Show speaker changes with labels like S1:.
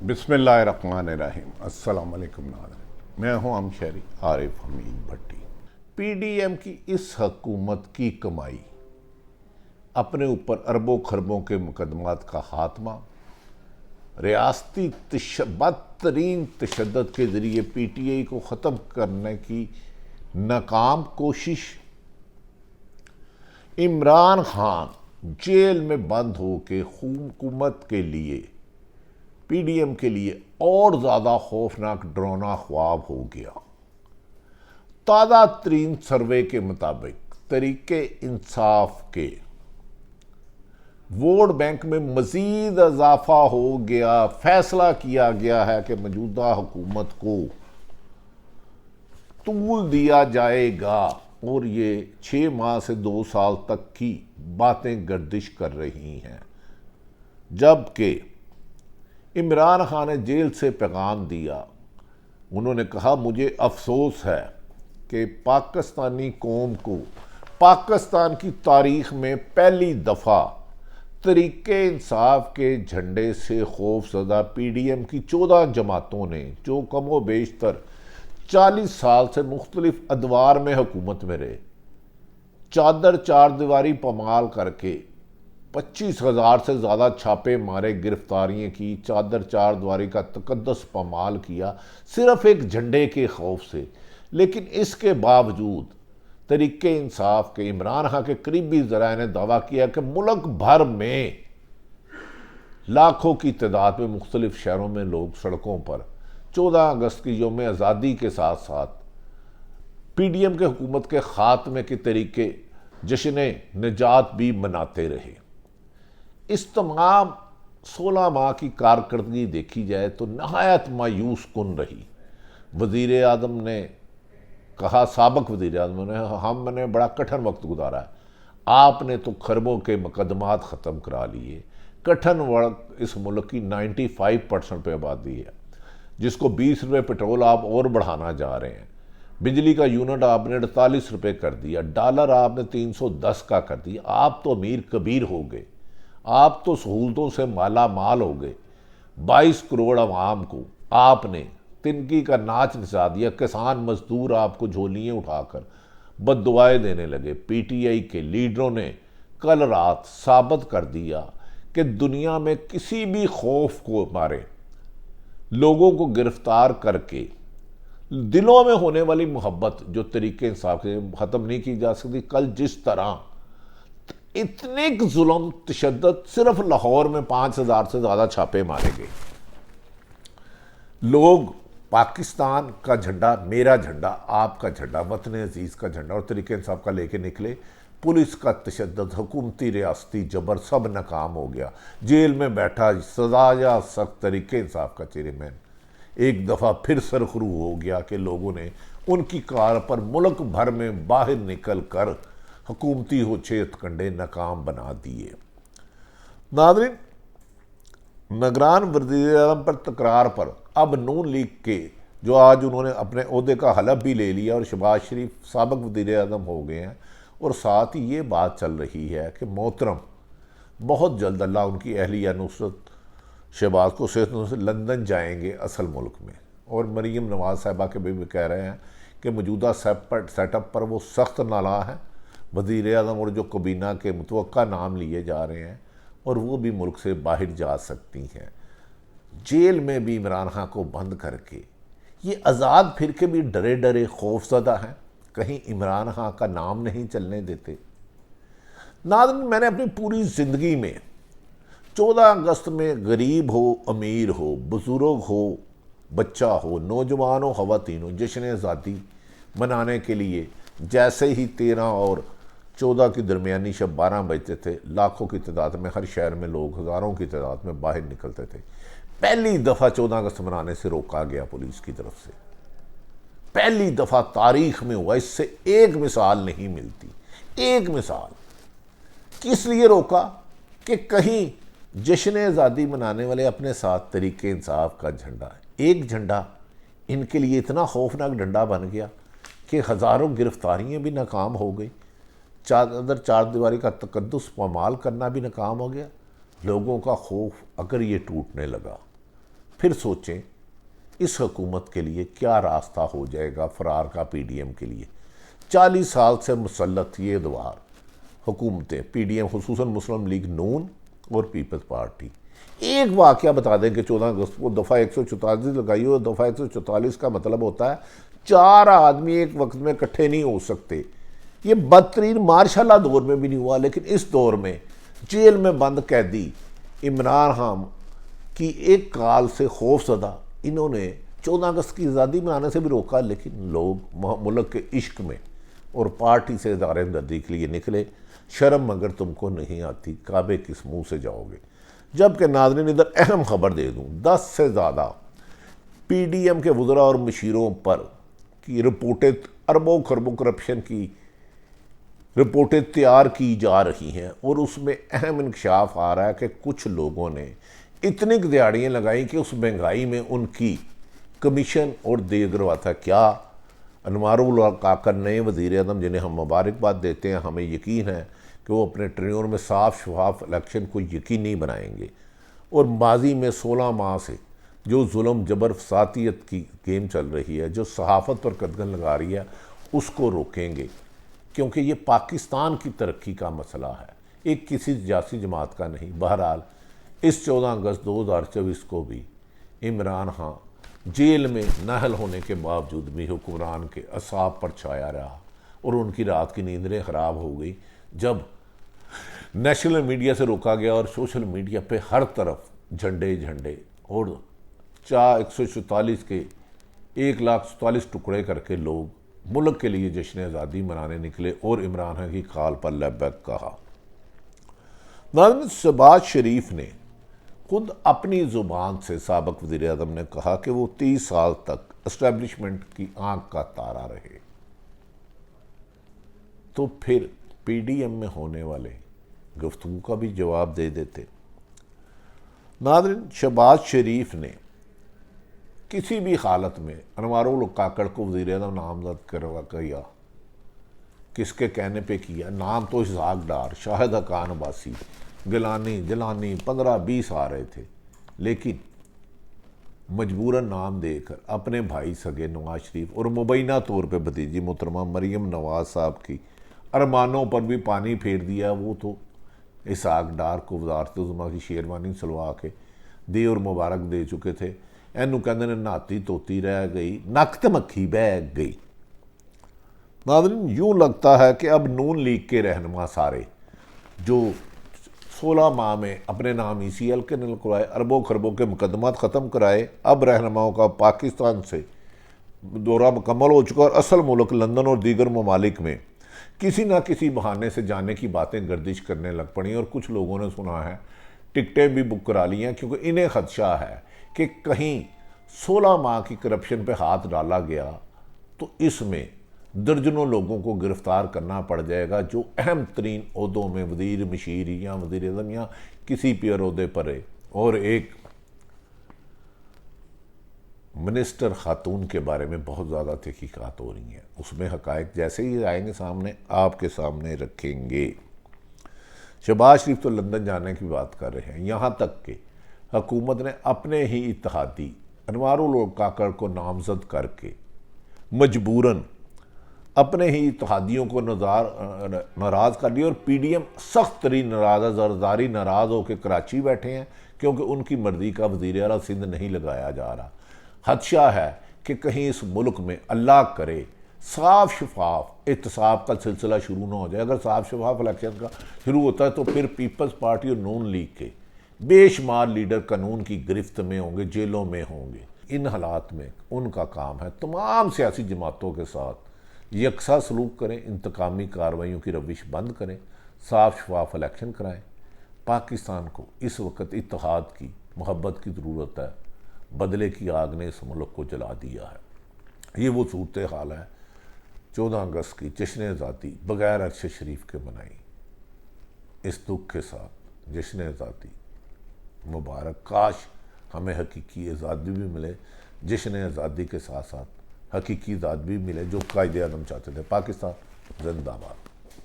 S1: बिस्मिल्लाहिर्रहमानिर्रहीम। अस्सलाम वालेकुम नाज़रीन, मैं हूं अमशहरी आरिफ हमीद भट्टी। पीडीएम की इस हुकूमत की कमाई, अपने ऊपर अरबों खरबों के मुकदमात का खात्मा, रियासती बदतरीन तशद्दुद के ज़रिए पीटीआई को ख़त्म करने की नाकाम कोशिश, इमरान खान जेल में बंद होकर हुकूमत के लिए, पीडीएम के लिए और ज़्यादा खौफनाक डरावना ख्वाब हो गया। ताज़ा तरीन सर्वे के मुताबिक तरीके इंसाफ के वोट बैंक में मजीद इजाफा हो गया। फैसला किया गया है कि मौजूदा हुकूमत को तूल दिया जाएगा और ये 6 माह से 2 साल तक की बातें गर्दिश कर रही हैं। जबकि इमरान खान ने जेल से पैगाम दिया। उन्होंने कहा, मुझे अफसोस है कि पाकिस्तानी कौम को पाकिस्तान की तारीख में पहली दफ़ा तरीके इंसाफ के झंडे से खौफज़दा पीडीएम की 14 जमातों ने, जो कम व बेशतर 40 साल से मुख्तलिफ अदवार में हुकूमत में रहे, चादर चार दीवारी पमाल करके 25,000 से ज़्यादा छापे मारे, गिरफ्तारियाँ की, चादर चार दीवारी का तकद्दस पमाल किया, सिर्फ एक झंडे के खौफ से। लेकिन इसके बावजूद तरीके इंसाफ के इमरान खान के करीबी ज़राए ने दावा किया कि मुल्क भर में लाखों की तादाद में मुख्तलिफ शहरों में लोग सड़कों पर 14 अगस्त की यौम आज़ादी के साथ साथ पीडीएम के हुकूमत के खात्मे के तरीके जश्न निजात भी मनाते रहे। इस तमाम 16 माह की कारकर्दगी देखी जाए तो नहायत मायूस कुन रही। वज़ीर आज़म ने कहा, साबिक वज़ीर आज़म ने, हमने बड़ा कठिन वक्त गुजारा है, आपने तो खरबों के मुकदमात ख़त्म करा लिए। कठिन वक्त इस मुल्क की 95% पे आबादी है, जिसको 20 रुपये पेट्रोल आप और बढ़ाना जा रहे हैं। बिजली का यूनिट आपने 48 रुपये कर दिया, डॉलर आपने 310 का कर दिया। आप तो अमीर कबीर हो गए, आप तो सहूलतों से माला माल हो गए। 22 करोड़ अवाम को आपने तिनकी का नाच नचा दिया। किसान मजदूर आपको झोलियाँ उठाकर बद्दुआएं देने लगे। पीटीआई के लीडरों ने कल रात साबित कर दिया कि दुनिया में किसी भी खौफ को मारे लोगों को गिरफ्तार करके दिलों में होने वाली मोहब्बत जो तरीके इंसाफ से ख़त्म नहीं की जा सकती। कल जिस तरह इतने जुल्म तशद्दुद, सिर्फ लाहौर में 5,000 से ज़्यादा छापे मारे गए। लोग पाकिस्तान का झंडा, मेरा झंडा, आपका झंडा, वतन अजीज़ का झंडा और तरीके इंसाफ का लेके निकले। पुलिस का तशद्दुद, हुकूमती रियासती जबर सब नाकाम हो गया। जेल में बैठा सजाया सख्त तरीके इंसाफ का चेयरमैन एक दफ़ा फिर सरखरू हो गया कि लोगों ने उनकी कार पर मुल्क भर में बाहर निकल कर हुकूमती होछे हथकंडे नाकाम बना दिए। नाज़रीन, निगरान वज़ीर आज़म पर तकरार पर अब नून लीग के, जो आज उन्होंने अपने ओहदे का हलफ भी ले लिया और शहबाज शरीफ साबिक वज़ीर आज़म हो गए हैं, और साथ ही ये बात चल रही है कि मोहतरम बहुत जल्द अल्लाह उनकी अहलिया नुसरत शहबाज को सेहत से लंदन जाएंगे असल मुल्क में। और मरीम नवाज़ साहिबा के भी कह रहे हैं कि मौजूदा सेटअप पर वो सख्त नाला है। वज़ीर आज़म और जो काबीना के मुतवक्का नाम लिए जा रहे हैं और वो भी मुल्क से बाहर जा सकती हैं। जेल में भी इमरान खान को बंद करके ये आज़ाद फिर के भी डरे डरे खौफज़दा हैं, कहीं इमरान खान का नाम नहीं चलने देते। नाज़रीन, मैंने अपनी पूरी ज़िंदगी में 14 अगस्त में गरीब हो, अमीर हो, बुज़ुर्ग हो, बच्चा हो, नौजवान हो, ख़वातीन हो, जश्न आज़ादी मनाने के लिए जैसे ही 13 और 14 की दरमियानी शब 12 बजते थे, लाखों की तादाद में हर शहर में लोग हज़ारों की तादाद में बाहर निकलते थे। पहली दफ़ा 14 अगस्त मनाने से रोका गया पुलिस की तरफ से। पहली दफ़ा तारीख में हुआ, इससे एक मिसाल नहीं मिलती। एक मिसाल किस लिए रोका कि कहीं जश्न आज़ादी मनाने वाले अपने साथ तरीके इंसाफ का झंडा, एक झंडा इनके लिए इतना खौफनाक डंडा बन गया कि हज़ारों गिरफ्तारियाँ भी नाकाम हो गई, चादर चार दीवारी का तकद्दुस पामाल करना भी नाकाम हो गया। लोगों का खौफ अगर ये टूटने लगा, फिर सोचें इस हुकूमत के लिए क्या रास्ता हो जाएगा फरार का पीडीएम के लिए। 40 साल से मुसल्लत ये द्वार हुकूमतें, पीडीएम खुसूसन मुस्लिम लीग नून और पीपल्स पार्टी। एक वाक़या बता दें कि 14 अगस्त को दफ़ा 144 लगाई और दफ़ा 144 का मतलब होता है 4 आदमी एक वक्त में इकट्ठे नहीं हो सकते। ये बदतरीन मार्शल दौर में भी नहीं हुआ, लेकिन इस दौर में जेल में बंद कैदी इमरान खान की एक काल से खौफजदा इन्होंने 14 अगस्त की आज़ादी मनाने से भी रोका, लेकिन लोग मुल्क के इश्क में और पार्टी से दारमददी के लिए निकले। शर्म मगर तुमको नहीं आती, काबे किस मुंह से जाओगे। जबकि नाज़रीन इधर अहम खबर दे दूं, 10 से ज़्यादा पीडीएम के वज़रा और मशीरों पर की रिपोर्टें, अरबों खरबों करप्शन की रिपोर्टें तैयार की जा रही हैं और उसमें अहम इंकशाफ आ रहा है कि कुछ लोगों ने इतनी दिहाड़ियाँ लगाई कि उस महंगाई में उनकी कमीशन और दे करवाता। क्या अनवारुल काकर नए वज़ीर आज़म, जिन्हें हम मुबारकबाद देते हैं, हमें यकीन है कि वो अपने टेन्योर में साफ शफाफ इलेक्शन को यकीनी बनाएंगे और माजी में 16 माह से जो जुल्म जबर फसातियत की गेम चल रही है, जो सहाफ़त पर कदगन लगा रही है, उसको रोकेंगे, क्योंकि ये पाकिस्तान की तरक्की का मसला है, एक किसी सियासी जमात का नहीं। बहरहाल इस 14 अगस्त 2024 को भी इमरान खान जेल में नाहल होने के बावजूद भी हुक्मरान के असाब पर छाया रहा और उनकी रात की नींदें ख़राब हो गई जब नेशनल मीडिया से रोका गया और सोशल मीडिया पे हर तरफ झंडे झंडे और 144 के 1,44,000 टुकड़े करके लोग मुल्क के लिए जश्न आज़ादी मनाने निकले और इमरान खान की कॉल पर लब्बैक कहा। नाज़रीन, शहबाज शरीफ ने खुद अपनी ज़ुबान से साबिक़ वज़ीर आज़म ने कहा कि वो 30 साल तक एस्टेब्लिशमेंट की आंख का तारा रहे, तो फिर पीडीएम में होने वाले गुफ्तगू का भी जवाब दे देते। नाज़रीन, शहबाज शरीफ ने किसी भी हालत में अनवारुल काकड़ को वज़ीर आज़म नामज़द करवा किया, किसके कहने पे किया? नाम तो इसहाक डार, शाहिद हकान अब्बासी, गिलानी जलानी 15-20 आ रहे थे, लेकिन मजबूरन नाम देकर अपने भाई सगे नवाज शरीफ और मुबैना तौर पे भतीजी मोहतरमा मरीम नवाज साहब की अरमानों पर भी पानी फेर दिया। वो तो इसहाक डार को वज़ारत उज़्मा की शेरवानी सलवा के दे और मुबारक दे चुके थे। एनू कहते ने नहाती धोती रह गई, नक ते मक्खी बह गई। नाज़रीन, यूँ लगता है कि अब नून लीग के रहनुमा सारे जो 16 माह में अपने नाम ECL के निकलवाए, अरबों खरबों के मुकदमात ख़त्म कराए, अब रहनुमाओं का पाकिस्तान से दौरा मुकम्मल हो चुका और असल मुल्क लंदन और दीगर ममालिक में किसी न किसी बहाने से जाने की बातें गर्दिश करने लग पड़ी और कुछ लोगों ने सुना है टिकटें भी बुक करा ली हैं, क्योंकि इन्हें खदशा है कि कहीं 16 माह की करप्शन पे हाथ डाला गया तो इसमें दर्जनों लोगों को गिरफ्तार करना पड़ जाएगा जो अहम तरीन ओहदों में वज़ीर मशीर या वज़ीर आज़म या किसी पीर ओहदे पर है। और एक मिनिस्टर खातून के बारे में बहुत ज़्यादा तहकीकात हो रही हैं, उसमें हक़ाइक़ जैसे ही आएंगे सामने आपके सामने रखेंगे। शहबाज शरीफ तो लंदन जाने की बात कर रहे हैं, यहाँ तक कि हुकूमत ने अपने ही इत्तेहादी अनवारुल काकड़ को नामज़द करके मजबूरन अपने ही इत्तेहादियों को नाराज़ कर दिया और पीडीएम सख्त तरीन नाराज़ ज़रदारी नाराज़ होकर कराची बैठे हैं, क्योंकि उनकी मर्ज़ी का वज़ीर आला सिंध नहीं लगाया जा रहा। खदशा है कि कहीं इस मुल्क में अल्लाह करे साफ शफाफ एहतसाब का सिलसिला शुरू ना हो जाए। अगर साफ शफाफ इलेक्शन का शुरू होता है तो फिर पीपल्स पार्टी और नून लीग के बेशुमार लीडर कानून की गिरफ्त में होंगे, जेलों में होंगे। इन हालात में उनका काम है तमाम सियासी जमातों के साथ यकसा सलूक करें, इंतकामी कार्रवाइयों की रविश बंद करें, साफ शफाफ इलेक्शन कराएं। पाकिस्तान को इस वक्त इत्तेहाद की मोहब्बत की ज़रूरत है, बदले की आग ने इस मुल्क को जला दिया है। ये वो सूरत हाल है 14 अगस्त की जश्न आज़ादी बग़ैर अरशद शरीफ के मनाई। इस दुख के साथ जश्न आज़ादी मुबारक, काश हमें हकीकी आज़ादी भी मिले, जश्न आज़ादी के साथ साथ हकीकी आज़ादी भी मिले जो कायदे आज़म चाहते थे। पाकिस्तान जिंदाबाद।